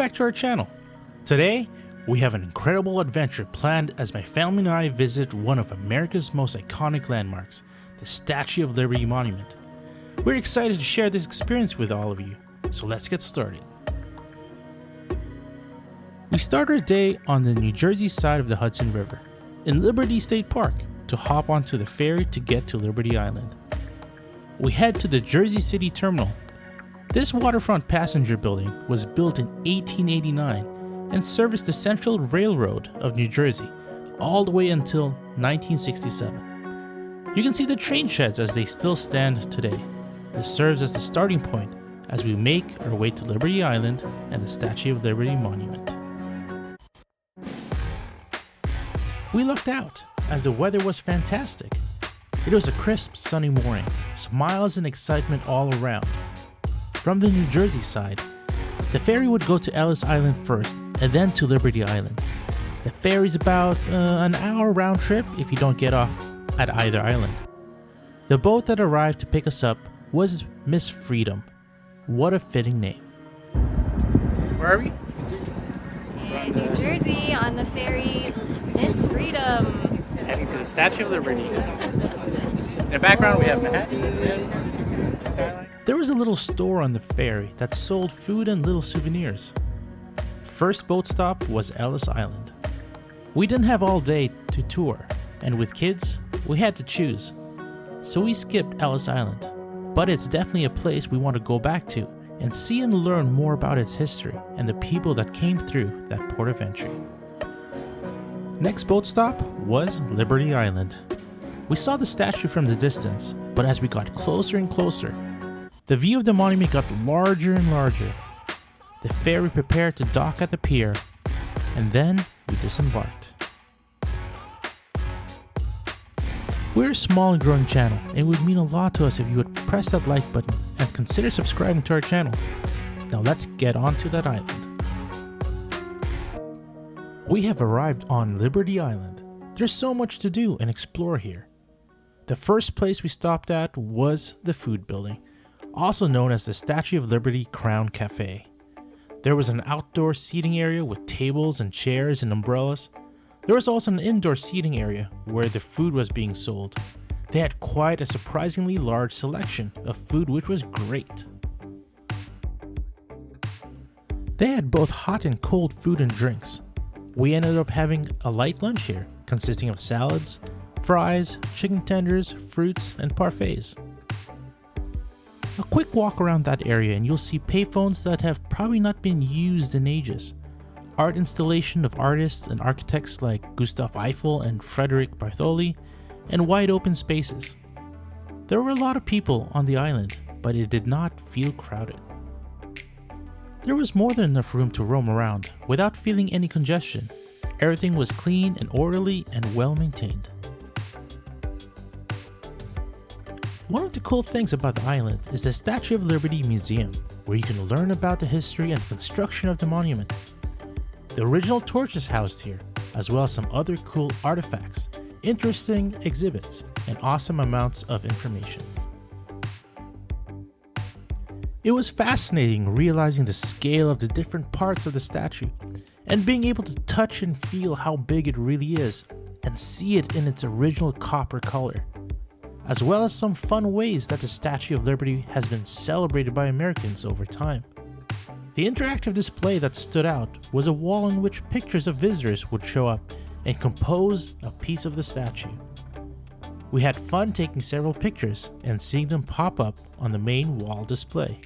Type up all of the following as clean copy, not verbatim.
back to our channel. Today, we have an incredible adventure planned as my family and I visit one of America's most iconic landmarks, the Statue of Liberty Monument. We're excited to share this experience with all of you, so let's get started. We start our day on the New Jersey side of the Hudson River, in Liberty State Park, to hop onto the ferry to get to Liberty Island. We head to the Jersey City Terminal. This waterfront passenger building was built in 1889 and serviced the Central Railroad of New Jersey all the way until 1967. You can see the train sheds as they still stand today. This serves as the starting point as we make our way to Liberty Island and the Statue of Liberty Monument. We looked out as the weather was fantastic. It was a crisp, sunny morning, smiles and excitement all around. From the New Jersey side, the ferry would go to Ellis Island first and then to Liberty Island. The ferry's about an hour round trip if you don't get off at either island. The boat that arrived to pick us up was Miss Freedom. What a fitting name. Where are we? In New Jersey on the ferry Miss Freedom. Heading to the Statue of Liberty. In the background we have Manhattan. There was a little store on the ferry that sold food and little souvenirs. First boat stop was Ellis Island. We didn't have all day to tour, and with kids, we had to choose. So we skipped Ellis Island, but it's definitely a place we want to go back to and see and learn more about its history and the people that came through that port of entry. Next boat stop was Liberty Island. We saw the statue from the distance, but as we got closer and closer, the view of the monument got larger and larger. The ferry prepared to dock at the pier, and then we disembarked. We're a small and growing channel, and it would mean a lot to us if you would press that like button and consider subscribing to our channel. Now let's get on to that island. We have arrived on Liberty Island. There's so much to do and explore here. The first place we stopped at was the food building, also known as the Statue of Liberty Crown Cafe. There was an outdoor seating area with tables and chairs and umbrellas. There was also an indoor seating area where the food was being sold. They had quite a surprisingly large selection of food, which was great. They had both hot and cold food and drinks. We ended up having a light lunch here, consisting of salads, fries, chicken tenders, fruits, and parfaits. A quick walk around that area and you'll see payphones that have probably not been used in ages. Art installation of artists and architects like Gustav Eiffel and Frederick Bartholdi, and wide open spaces. There were a lot of people on the island, but it did not feel crowded. There was more than enough room to roam around without feeling any congestion. Everything was clean and orderly and well maintained. One of the cool things about the island is the Statue of Liberty Museum, where you can learn about the history and construction of the monument. The original torch is housed here, as well as some other cool artifacts, interesting exhibits, and awesome amounts of information. It was fascinating realizing the scale of the different parts of the statue, and being able to touch and feel how big it really is, and see it in its original copper color, as well as some fun ways that the Statue of Liberty has been celebrated by Americans over time. The interactive display that stood out was a wall in which pictures of visitors would show up and compose a piece of the statue. We had fun taking several pictures and seeing them pop up on the main wall display.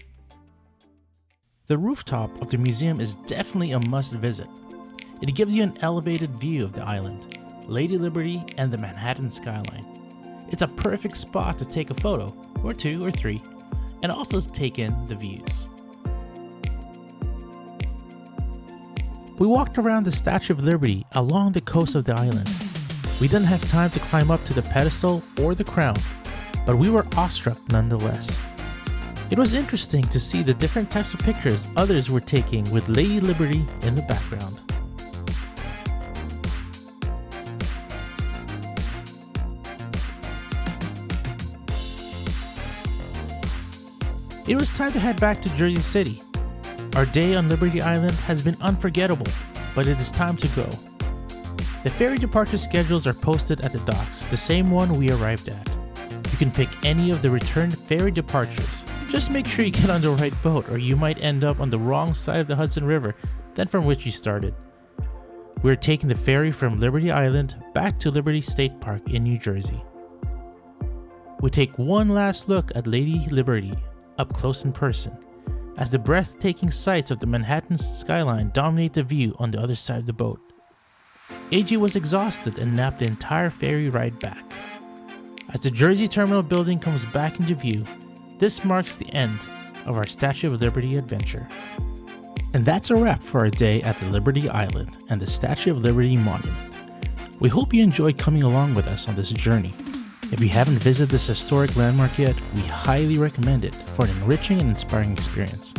The rooftop of the museum is definitely a must visit. It gives you an elevated view of the island, Lady Liberty, and the Manhattan skyline. It's a perfect spot to take a photo, or two or three, and also to take in the views. We walked around the Statue of Liberty along the coast of the island. We didn't have time to climb up to the pedestal or the crown, but we were awestruck nonetheless. It was interesting to see the different types of pictures others were taking with Lady Liberty in the background. It was time to head back to Jersey City. Our day on Liberty Island has been unforgettable, but it is time to go. The ferry departure schedules are posted at the docks, the same one we arrived at. You can pick any of the returned ferry departures. Just make sure you get on the right boat or you might end up on the wrong side of the Hudson River than from which you started. We're taking the ferry from Liberty Island back to Liberty State Park in New Jersey. We take one last look at Lady Liberty up close in person, as the breathtaking sights of the Manhattan skyline dominate the view on the other side of the boat. AG was exhausted and napped the entire ferry ride back. As the Jersey Terminal building comes back into view, this marks the end of our Statue of Liberty adventure. And that's a wrap for our day at the Liberty Island and the Statue of Liberty Monument. We hope you enjoyed coming along with us on this journey. If you haven't visited this historic landmark yet, we highly recommend it for an enriching and inspiring experience.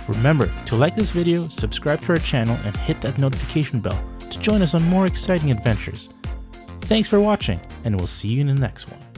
Remember to like this video, subscribe to our channel, and hit that notification bell to join us on more exciting adventures. Thanks for watching, and we'll see you in the next one.